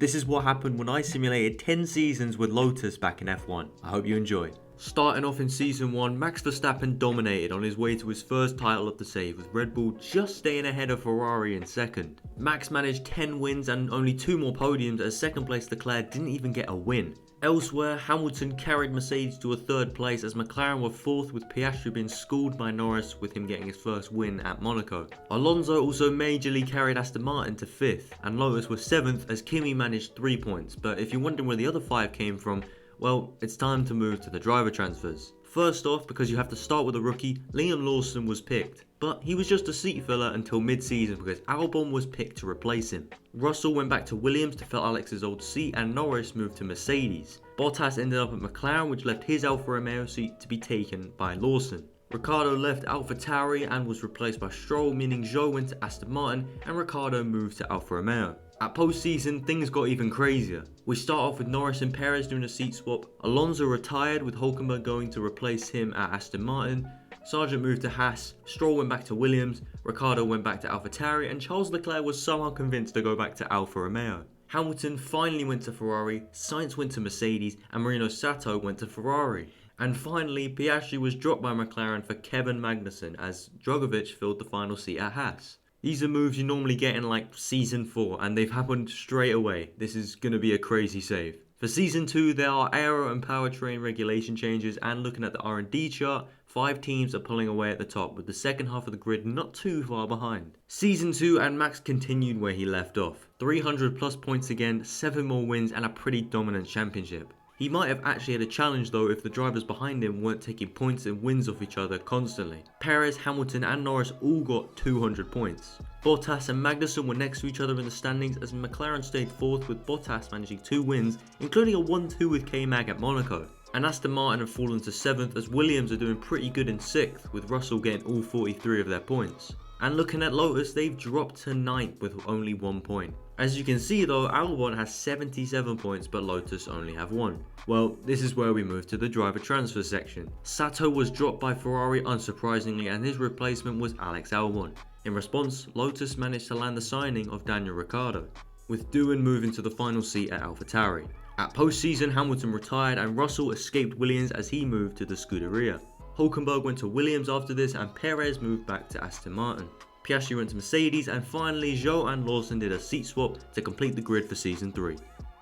This is what happened when I simulated 10 seasons with Lotus back in F1. I hope you enjoy. Starting off in season 1, Max Verstappen dominated on his way to his first title of the save, with Red Bull just staying ahead of Ferrari in second. Max managed 10 wins and only 2 more podiums, as second place Leclerc didn't even get a win. Elsewhere, Hamilton carried Mercedes to a third place as McLaren were fourth, with Piastri being schooled by Norris with him getting his first win at Monaco. Alonso also majorly carried Aston Martin to 5th, and Lotus was 7th as Kimi managed 3 points. But if you're wondering where the other 5 came from, well, it's time to move to the driver transfers. First off, because you have to start with a rookie, Liam Lawson was picked. But he was just a seat filler until mid-season because Albon was picked to replace him. Russell went back to Williams to fill Alex's old seat, and Norris moved to Mercedes. Bottas ended up at McLaren, which left his Alfa Romeo seat to be taken by Lawson. Ricciardo left AlphaTauri and was replaced by Stroll, meaning Zhou went to Aston Martin and Ricciardo moved to Alfa Romeo. At post-season, things got even crazier. We start off with Norris and Perez doing a seat swap. Alonso retired, with Hülkenberg going to replace him at Aston Martin. Sargent moved to Haas, Stroll went back to Williams, Ricciardo went back to AlphaTauri, and Charles Leclerc was somehow convinced to go back to Alfa Romeo. Hamilton finally went to Ferrari, Sainz went to Mercedes, and Marino Sato went to Ferrari. And finally, Piastri was dropped by McLaren for Kevin Magnussen as Drogovic filled the final seat at Haas. These are moves you normally get in like season 4, and they've happened straight away. This is going to be a crazy save. For season 2, there are aero and powertrain regulation changes, and looking at the R&D chart, 5 teams are pulling away at the top, with the second half of the grid not too far behind. Season 2, and Max continued where he left off. 300 plus points again, 7 more wins, and a pretty dominant championship. He might have actually had a challenge though if the drivers behind him weren't taking points and wins off each other constantly. Perez, Hamilton and Norris all got 200 points. Bottas and Magnussen were next to each other in the standings as McLaren stayed 4th, with Bottas managing 2 wins, including a 1-2 with K-Mag at Monaco. And Aston Martin have fallen to 7th as Williams are doing pretty good in 6th, with Russell getting all 43 of their points. And looking at Lotus, they've dropped to 9th with only 1 point. As you can see though, Albon has 77 points but Lotus only have 1. Well, this is where we move to the driver transfer section. Sato was dropped by Ferrari unsurprisingly, and his replacement was Alex Albon. In response, Lotus managed to land the signing of Daniel Ricciardo, with Doohan moving to the final seat at AlphaTauri. At post-season, Hamilton retired and Russell escaped Williams as he moved to the Scuderia. Hülkenberg went to Williams after this, and Perez moved back to Aston Martin. Piastri went to Mercedes, and finally Zhou and Lawson did a seat swap to complete the grid for season 3.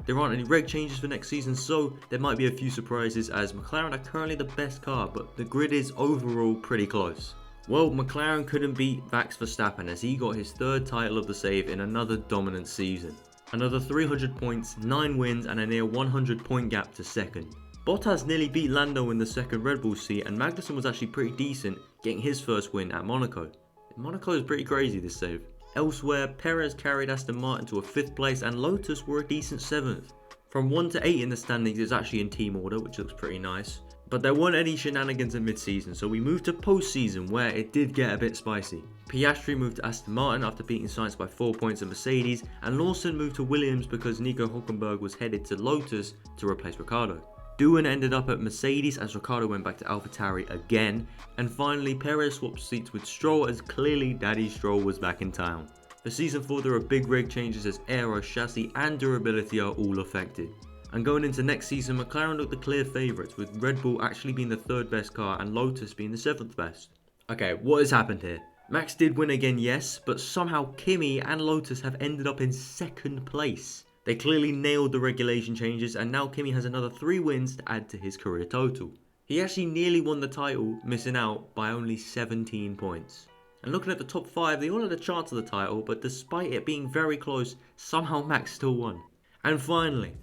There aren't any reg changes for next season, so there might be a few surprises as McLaren are currently the best car, but the grid is overall pretty close. Well, McLaren couldn't beat Max Verstappen as he got his 3rd title of the save in another dominant season. Another 300 points, 9 wins and a near 100 point gap to 2nd. Bottas nearly beat Lando in the 2nd Red Bull seat, and Magnussen was actually pretty decent, getting his first win at Monaco. Monaco is pretty crazy this save. Elsewhere, Perez carried Aston Martin to a 5th place and Lotus were a decent 7th. From 1 to 8 in the standings is actually in team order, which looks pretty nice. But there weren't any shenanigans in mid-season, so we moved to post-season where it did get a bit spicy. Piastri moved to Aston Martin after beating Sainz by 4 points at Mercedes, and Lawson moved to Williams because Nico Hülkenberg was headed to Lotus to replace Ricciardo. Doohan ended up at Mercedes as Ricciardo went back to AlphaTauri again, and finally Perez swapped seats with Stroll as clearly Daddy Stroll was back in town. For season 4 there are big reg changes as aero, chassis and durability are all affected. And going into next season, McLaren looked the clear favourites, with Red Bull actually being the 3rd best car and Lotus being the 7th best. Okay, what has happened here? Max did win again, yes, but somehow Kimi and Lotus have ended up in 2nd place. They clearly nailed the regulation changes, and now Kimi has another 3 wins to add to his career total. He actually nearly won the title, missing out by only 17 points. And looking at the top 5, they all had a chance of the title, but despite it being very close, somehow Max still won. And finally,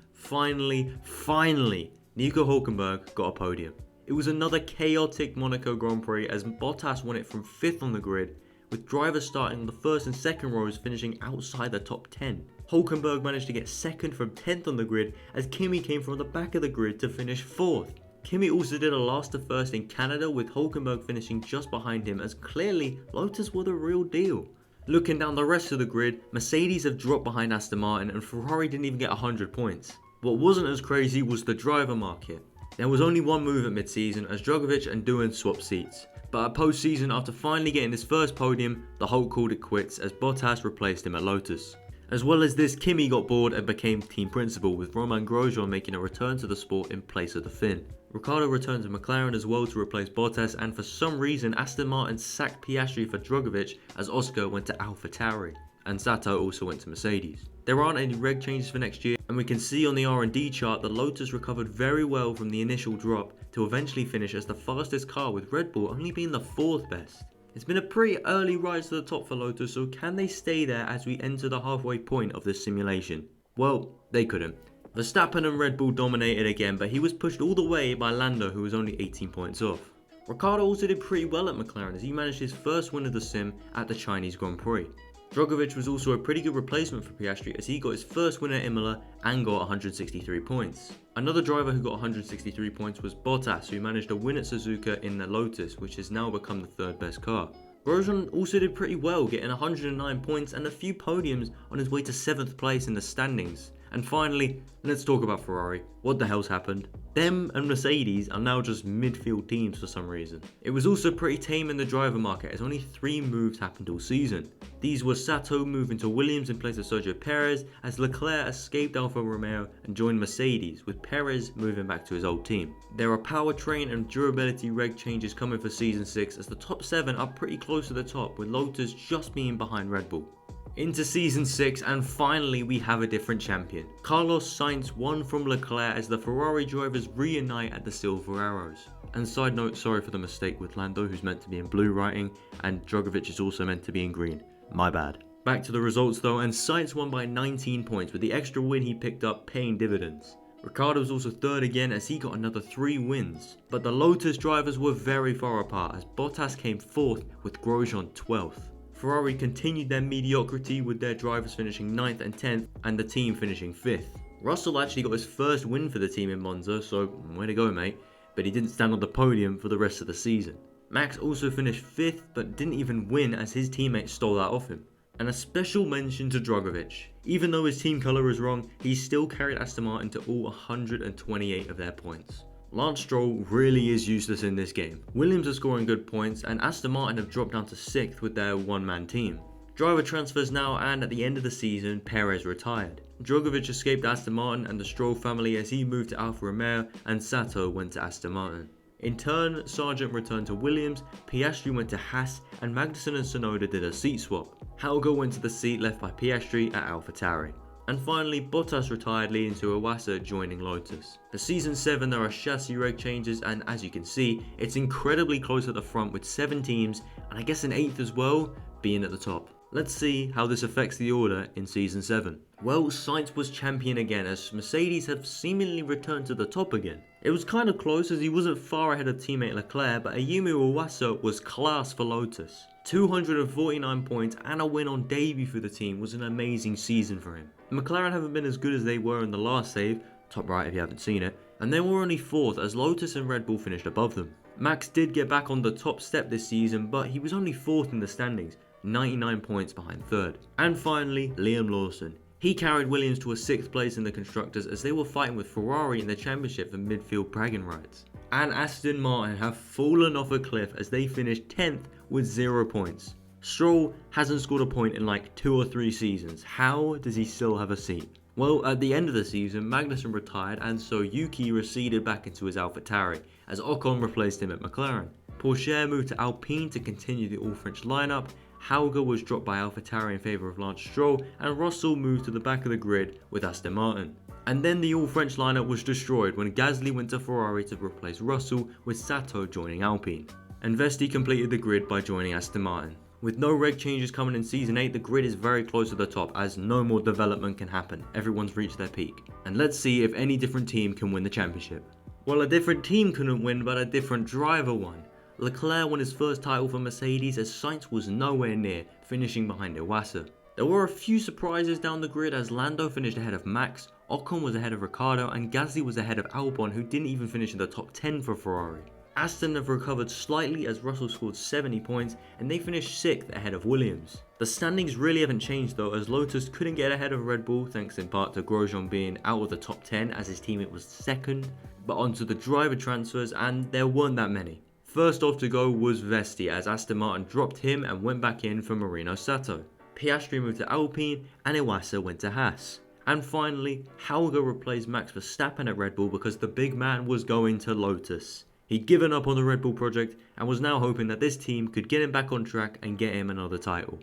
Nico Hülkenberg got a podium. It was another chaotic Monaco Grand Prix as Bottas won it from 5th on the grid, with drivers starting on the 1st and 2nd rows finishing outside the top 10. Hülkenberg managed to get 2nd from 10th on the grid as Kimi came from the back of the grid to finish 4th. Kimi also did a last to first in Canada, with Hülkenberg finishing just behind him as clearly Lotus were the real deal. Looking down the rest of the grid, Mercedes have dropped behind Aston Martin and Ferrari didn't even get 100 points. What wasn't as crazy was the driver market. There was only one move at mid-season as Drogovic and Doohan swapped seats. But at post-season, after finally getting his first podium, the Hulk called it quits as Bottas replaced him at Lotus. As well as this, Kimi got bored and became team principal, with Romain Grosjean making a return to the sport in place of the Finn. Ricciardo returned to McLaren as well to replace Bottas, and for some reason Aston Martin sacked Piastri for Drugovich as Oscar went to AlphaTauri, and Sato also went to Mercedes. There aren't any reg changes for next year, and we can see on the R&D chart that Lotus recovered very well from the initial drop to eventually finish as the fastest car, with Red Bull only being the 4th best. It's been a pretty early rise to the top for Lotus, so can they stay there as we enter the halfway point of this simulation? Well, they couldn't. Verstappen and Red Bull dominated again, but he was pushed all the way by Lando, who was only 18 points off. Ricciardo also did pretty well at McLaren as he managed his first win of the sim at the Chinese Grand Prix. Drugovich was also a pretty good replacement for Piastri as he got his first win at Imola and got 163 points. Another driver who got 163 points was Bottas, who managed a win at Suzuka in the Lotus, which has now become the 3rd best car. Grosjean also did pretty well, getting 109 points and a few podiums on his way to 7th place in the standings. And finally, let's talk about Ferrari. What the hell's happened? Them and Mercedes are now just midfield teams for some reason. It was also pretty tame in the driver market as only 3 moves happened all season. These were Sato moving to Williams in place of Sergio Perez, as Leclerc escaped Alfa Romeo and joined Mercedes, with Perez moving back to his old team. There are powertrain and durability reg changes coming for Season 6 as the top 7 are pretty close to the top, with Lotus just being behind Red Bull. Into Season 6, and finally we have a different champion. Carlos Sainz won from Leclerc as the Ferrari drivers reunite at the Silver Arrows. And side note, sorry for the mistake with Lando, who's meant to be in blue writing, and Drugovich is also meant to be in green. My bad. Back to the results though, and Sainz won by 19 points, with the extra win he picked up paying dividends. Ricciardo was also 3rd again as he got another 3 wins. But the Lotus drivers were very far apart as Bottas came 4th with Grosjean 12th. Ferrari continued their mediocrity with their drivers finishing 9th and 10th and the team finishing 5th. Russell actually got his first win for the team in Monza, so way to go mate, but he didn't stand on the podium for the rest of the season. Max also finished 5th but didn't even win as his teammates stole that off him. And a special mention to Drugovich. Even though his team colour was wrong, he still carried Aston Martin to all 128 of their points. Lance Stroll really is useless in this game. Williams are scoring good points and Aston Martin have dropped down to 6th with their one-man team. Driver transfers now, and at the end of the season, Perez retired. Drugovich escaped Aston Martin and the Stroll family as he moved to Alfa Romeo, and Sato went to Aston Martin. In turn, Sargent returned to Williams, Piastri went to Haas, and Magnussen and Tsunoda did a seat swap. Helga went to the seat left by Piastri at AlphaTauri. And finally, Bottas retired, leading to Iwasa joining Lotus. For Season 7 there are chassis reg changes, and as you can see, it's incredibly close at the front with 7 teams, and I guess an 8th as well, being at the top. Let's see how this affects the order in Season 7. Well, Sainz was champion again as Mercedes have seemingly returned to the top again. It was kind of close as he wasn't far ahead of teammate Leclerc, but Ayumu Iwasa was class for Lotus. 249 points and a win on debut for the team was an amazing season for him. McLaren haven't been as good as they were in the last save, top right if you haven't seen it, and they were only 4th as Lotus and Red Bull finished above them. Max did get back on the top step this season, but he was only 4th in the standings, 99 points behind 3rd. And finally, Liam Lawson. He carried Williams to a 6th place in the Constructors as they were fighting with Ferrari in the championship for midfield bragging rights. And Aston Martin have fallen off a cliff as they finished 10th with 0 points. Stroll hasn't scored a point in like 2 or 3 seasons. How does he still have a seat? Well, at the end of the season, Magnussen retired and so Yuki receded back into his AlphaTauri as Ocon replaced him at McLaren. Pourchaire moved to Alpine to continue the all-French lineup, Helga was dropped by AlphaTauri in favour of Lance Stroll, and Russell moved to the back of the grid with Aston Martin. And then the all-French lineup was destroyed when Gasly went to Ferrari to replace Russell, with Sato joining Alpine. And Vesti completed the grid by joining Aston Martin. With no reg changes coming in Season 8, the grid is very close to the top as no more development can happen. Everyone's reached their peak. And let's see if any different team can win the championship. Well, a different team couldn't win, but a different driver won. Leclerc won his first title for Mercedes as Sainz was nowhere near, finishing behind Iwasa. There were a few surprises down the grid as Lando finished ahead of Max, Ocon was ahead of Ricciardo, and Gasly was ahead of Albon, who didn't even finish in the top 10 for Ferrari. Aston have recovered slightly as Russell scored 70 points and they finished 6th ahead of Williams. The standings really haven't changed though, as Lotus couldn't get ahead of Red Bull thanks in part to Grosjean being out of the top 10 as his teammate was 2nd, but onto the driver transfers, and there weren't that many. First off to go was Vesti as Aston Martin dropped him and went back in for Marino Sato. Piastri moved to Alpine, and Iwasa went to Haas. And finally, Helge replaced Max Verstappen at Red Bull because the big man was going to Lotus. He'd given up on the Red Bull project and was now hoping that this team could get him back on track and get him another title.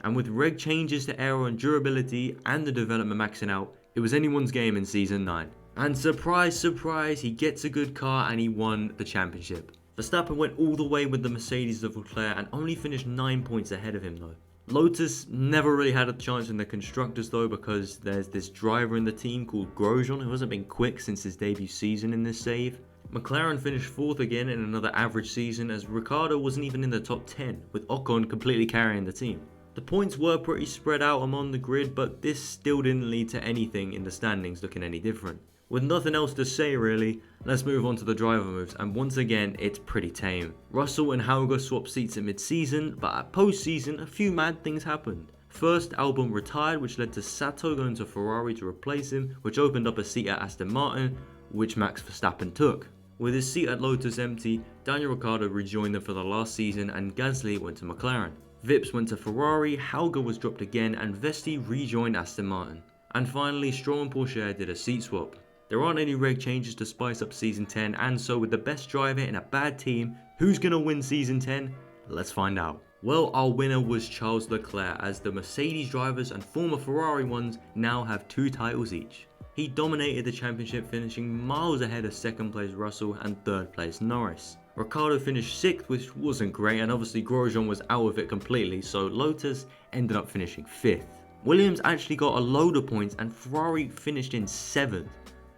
And with reg changes to aero and durability and the development maxing out, it was anyone's game in Season 9. And surprise, surprise, he gets a good car and he won the championship. Verstappen went all the way with the Mercedes of Leclerc and only finished 9 points ahead of him though. Lotus never really had a chance in the constructors though, because there's this driver in the team called Grosjean who hasn't been quick since his debut season in this save. McLaren finished 4th again in another average season, as Ricciardo wasn't even in the top 10, with Ocon completely carrying the team. The points were pretty spread out among the grid, but this still didn't lead to anything in the standings looking any different. With nothing else to say really, let's move on to the driver moves, and once again it's pretty tame. Russell and Helge swapped seats at mid-season, but at post-season a few mad things happened. First, Albon retired, which led to Sato going to Ferrari to replace him, which opened up a seat at Aston Martin, which Max Verstappen took. With his seat at Lotus empty, Daniel Ricciardo rejoined them for the last season and Gasly went to McLaren. Vips went to Ferrari, Helge was dropped again, and Vesti rejoined Aston Martin. And finally, Stroll and Porsche did a seat swap. There aren't any reg changes to spice up Season 10, and so with the best driver in a bad team, who's gonna win Season 10? Let's find out. Well, our winner was Charles Leclerc, as the Mercedes drivers and former Ferrari ones now have 2 titles each. He dominated the championship, finishing miles ahead of 2nd place Russell and 3rd place Norris. Ricciardo finished 6th, which wasn't great, and obviously Grosjean was out of it completely, so Lotus ended up finishing 5th. Williams actually got a load of points and Ferrari finished in 7th.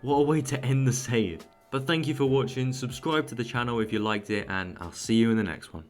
What a way to end the save. But thank you for watching, subscribe to the channel if you liked it, and I'll see you in the next one.